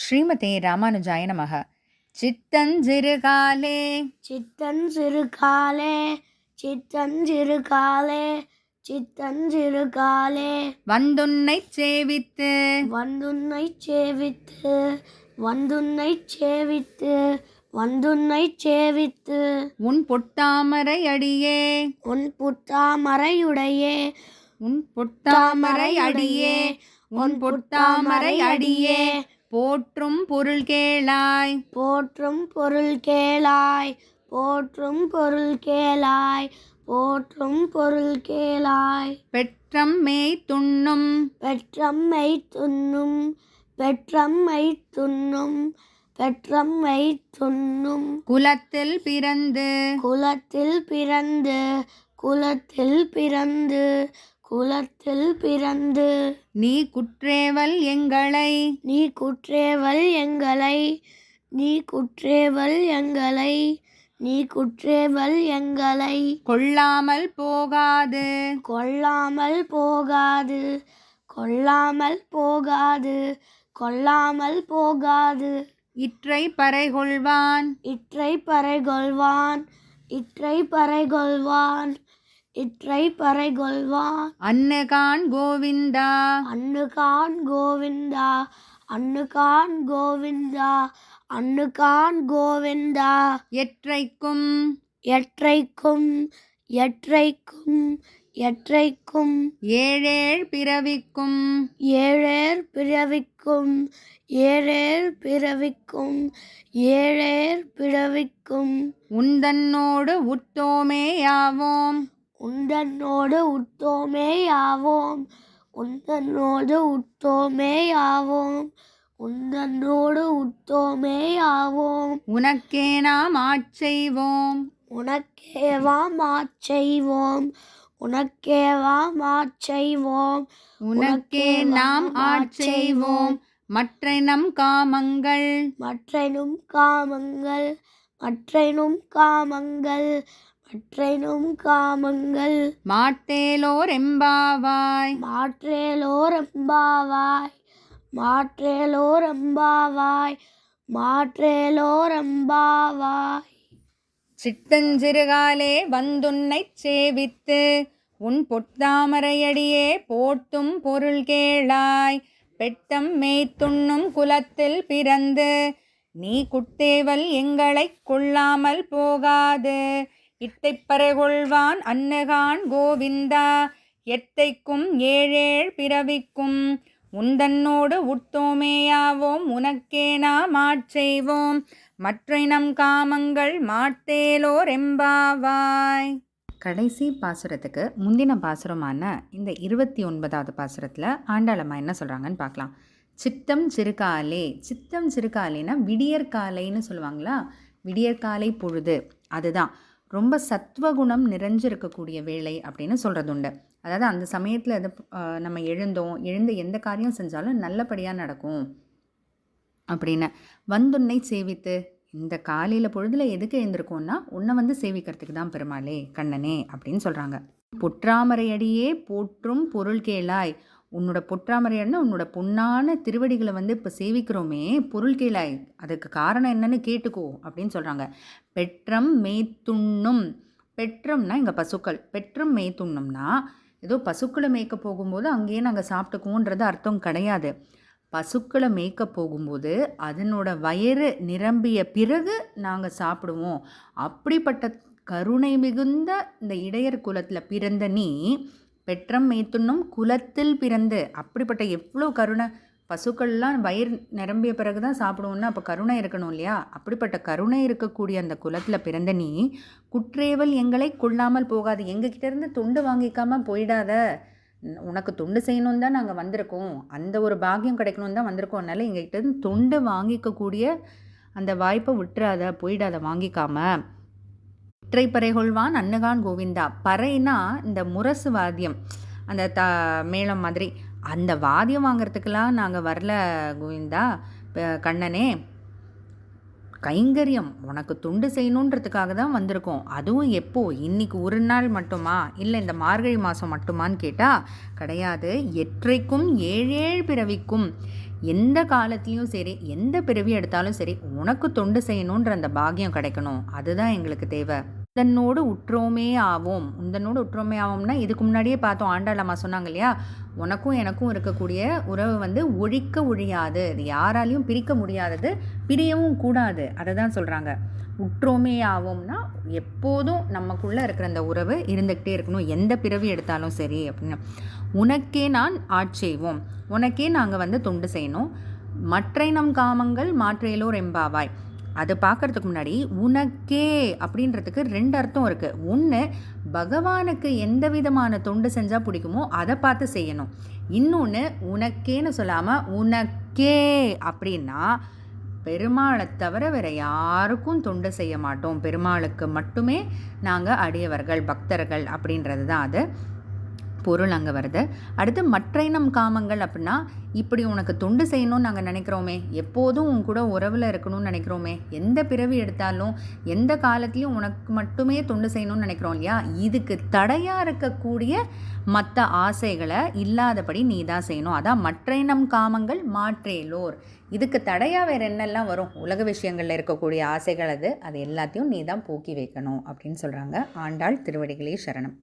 ஸ்ரீமதே ராமானுஜாய நமக. சித்தஞ்சிறுகாலே சித்தஞ்சிறுகாலே சித்தஞ்சிறுகாலே சித்தஞ்சிறுகாலே வந்துன்னைச் சேவித்து வந்துன்னைச் சேவித்து வந்துன்னைச் சேவித்து வந்துன்னைச் சேவித்து உன் பொட்டாமரை அடியே உன் புத்தாமரையுடையே உன் பொட்டாமரை அடியே உன் பொட்டாமரை அடியே போற்றும் பொருள் கேளாய் போற்றும் பொருள் கேளாய் போற்றும் பொருள் கேளாய் போற்றும் பொருள் கேளாய் பெற்றம்மை துண்ணும் பெற்றம்மை துண்ணும் பெற்றம்மை துண்ணும் பெற்றம்மை துண்ணும் குலத்தில் பிறந்து குலத்தில் பிறந்து குலத்தில் பிறந்து குலத்தில் பிறந்து நீ குற்றேவல் எங்களை நீ குற்றேவல் எங்களை நீ குற்றேவல் எங்களை நீ குற்றேவல் எங்களை கொள்ளாமல் போகாது கொள்ளாமல் போகாது கொள்ளாமல் போகாது கொள்ளாமல் போகாது இற்றை பறைகொள்வான் இற்றை பறைகொள்வான் இற்றை பறைகொள்வான் இற்றை பறைகொள்வான் அன்னகான் கோவிந்தா அன்னுகான் கோவிந்தா அன்னுகான் கோவிந்தா அன்னுகான் கோவிந்தா எற்றைக்கும் எற்றைக்கும் எற்றைக்கும் எற்றைக்கும் ஏழேழ் பிறவிக்கும் ஏழேர் பிறவிக்கும் ஏழேர் பிறவிக்கும் ஏழேர் பிறவிக்கும் உந்தன்னோடு உத்தோமேயாவோம் உந்தன்னோடு உத்தோமேயாவோம் உந்தன்னோடு உத்தோமேயாவோம் உந்தன்னோடு உத்தோமேயாவோம் உனக்கே நாம் ஆட்செய்வோம் உனக்கேவா மாச்செய்வோம் உனக்கேவா மாச்செய்வோம் உனக்கே நாம் ஆட்செய்வோம் மற்ற நம் காமங்கள் மற்றைனும் காமங்கள் மற்றைனும் காமங்கள் மற்றைனும் காமங்கள் மாட்டேலோர் எம்பாவாய் மாற்றேலோர் எம்பாவாய் மாற்றேலோர் எம்பாவாய் மாற்றேலோர் எம்பாவாய் சித்தஞ்சிறுகாலே வந்துன்னைச் சேவித்து உன் பொத்தாமரையடியே போட்டும் பொருள் கேளாய் பெட்டம் மேய்த்துண்ணும் குலத்தில் பிறந்து நீ குட்டேவல் எங்களைக் கொள்ளாமல் போகாது இட்டைப்பறைகொள்வான் அன்னகான் கோவிந்தா எத்தைக்கும் ஏழேழ் பிறவிக்கும் உந்தன்னோடு உத்தோமேயாவோம் உனக்கே நாம் ஆட்செய்வோம் மற்ற நம் காமங்கள் மாட்டேலோர் எம்பாவாய். கடைசி பாசுரத்துக்கு முந்தின பாசுரமான இந்த 29வது பாசுரத்தில் ஆண்டாளம்மா என்ன சொல்கிறாங்கன்னு பார்க்கலாம். சித்தம் சிறுகாலே, சித்தம் சிறுகாலேனா விடியற்காலைன்னு சொல்லுவாங்களா, விடியற்காலை பொழுது, அதுதான் ரொம்ப சத்வகுணம் நிறைஞ்சிருக்கக்கூடிய வேலை அப்படின்னு சொல்கிறது உண்டு. அதாவது அந்த சமயத்தில் அது நம்ம எழுந்து எந்த காரியம் செஞ்சாலும் நல்லபடியாக நடக்கும் அப்படின்னு. வந்துன்னை சேவித்து, இந்த காலையில் பொழுதில் எதுக்கு எழுந்திருக்கோன்னா உன்னை சேவிக்கிறதுக்கு தான் பெருமாளே கண்ணனே அப்படின்னு சொல்கிறாங்க. பொற்றாமரையடியே போற்றும் பொருள் கேளாய், உன்னோட பொற்றாமரையடினா உன்னோட பொன்னான திருவடிகளை இப்போ சேவிக்கிறோமே, பொருள் கேளாய், அதுக்கு காரணம் என்னன்னு கேட்டுக்கோ அப்படின்னு சொல்கிறாங்க. பெற்றம் மேய்த்துண்ணும், பெற்றம்னா இங்கே பசுக்கள், பெற்றம் மேய்த்துண்ணும்னா ஏதோ பசுக்களை மேய்க்க போகும்போது அங்கேயே நாங்கள் சாப்பிட்டுக்குவோன்றது அர்த்தம் கிடையாது. பசுக்களை மேய்க்க போகும்போது அதனோட வயிறு நிரம்பிய பிறகு நாங்கள் சாப்பிடுவோம். அப்படிப்பட்ட கருணை மிகுந்த இந்த இடையர் குலத்தில் பிறந்த நீ பெற்றம் மேய்த்துண்ணும் குலத்தில் பிறந்து, அப்படிப்பட்ட எவ்வளோ கருணை, பசுக்கள்லாம் வயிறு நிரம்பிய பிறகு தான் சாப்பிடுவோன்னா அப்போ கருணை இருக்கணும் இல்லையா, அப்படிப்பட்ட கருணை இருக்கக்கூடிய அந்த குலத்தில் பிறந்த நீ குற்றேவல் எங்களை கொள்ளாமல் போகாது, எங்ககிட்டேருந்து தொண்டு வாங்கிக்காமல் போயிடாத, உனக்கு தொண்டு செய்யணும் தான் நாங்கள் வந்திருக்கோம், அந்த ஒரு பாக்கியம் கிடைக்கணும் தான் வந்திருக்கோம், அதனால் எங்ககிட்டேருந்து தொண்டு வாங்கிக்கக்கூடிய அந்த வாய்ப்பை விட்டுறாத, போயிடாத வாங்கிக்காம. இற்றை பறைகொள்வான் அன்னகான் கோவிந்தா, பறைனா இந்த முரசு வாத்தியம், அந்த மேளம் மாதிரி, அந்த வாத்தியம் வாங்கிறதுக்கெல்லாம் நாங்கள் வரல கோவிந்தா கண்ணனே, கைங்கரியம் உனக்கு தொண்டு செய்யணுன்றதுக்காக தான் வந்திருக்கோம். அதுவும் எப்போ, இன்றைக்கி ஒரு நாள் மட்டுமா, இல்லை இந்த மார்கழி மாதம் மட்டுமான்னு கேட்டால் கிடையாது, எற்றைக்கும் ஏழேழு பிறவிக்கும், எந்த காலத்துலேயும் சரி, எந்த பிறவி எடுத்தாலும் சரி, உனக்கு தொண்டு செய்யணுன்ற அந்த பாக்கியம் கிடைக்கணும். அதுதான் எங்களுக்கு தேவை. உந்தன்னோடு உற்றோமே ஆவோம். உந்தன்னோடு உற்றோமே ஆவோம்னா இதுக்கு முன்னாடியே பார்த்தோம். ஆண்டாள் அம்மா சொன்னாங்க இல்லையா, உனக்கும் எனக்கும் இருக்கக்கூடிய உறவு வந்து ஒழிக்க ஒழியாது, இது யாராலையும் பிரிக்க முடியாதது, பிரியவும் கூடாது. அதை தான் சொல்கிறாங்க. உற்றோமே ஆவோம்னா எப்போதும் நமக்குள்ளே இருக்கிற அந்த உறவு இருந்துக்கிட்டே இருக்கணும், எந்த பிறவி எடுத்தாலும் சரி அப்படின்னு. உனக்கே நான் ஆட்சேவோம், உனக்கே நாங்கள் வந்து தொண்டு செய்யணும். மற்றை நம் காமங்கள் மாற்றேலோர் எம்பாவாய். அது பார்க்குறதுக்கு முன்னாடி உனக்கே அப்படின்றதுக்கு 2 அர்த்தம் இருக்குது. ஒன்று, பகவானுக்கு எந்த விதமான தொண்டு செஞ்சால் பிடிக்குமோ அதை பார்த்து செய்யணும். இன்னொன்று, உனக்கேன்னு சொல்லாமல் உனக்கே அப்படின்னா பெருமாளை தவிர வேறு யாருக்கும் தொண்டு செய்ய மாட்டோம், பெருமாளுக்கு மட்டுமே நாங்கள் அடியவர்கள், பக்தர்கள் அப்படின்றது தான் அது பொருள் அங்கே வருது. அடுத்து மற்றை நம் காமங்கள் அப்படின்னா, இப்படி உனக்கு தொண்டு செய்யணும்னு நாங்கள் நினைக்கிறோமே, எப்போதும் உன் கூட உறவில் இருக்கணும்னு நினைக்கிறோமே, எந்த பிறவி எடுத்தாலும் எந்த காலத்துலேயும் உனக்கு மட்டுமே தொண்டு செய்யணும்னு நினைக்கிறோம் இல்லையா, இதுக்கு தடையாக இருக்கக்கூடிய மற்ற ஆசைகளை இல்லாதபடி நீ தான் செய்யணும். அதான் மற்றை நம் காமங்கள் மாற்றேலோர். இதுக்கு தடையாக வேறு என்னெல்லாம் வரும், உலக விஷயங்களில் இருக்கக்கூடிய ஆசைகள் அது எல்லாத்தையும் நீ தான் போக்கி வைக்கணும் அப்படின்னு சொல்கிறாங்க. ஆண்டாள் திருவடிகளே சரணம்.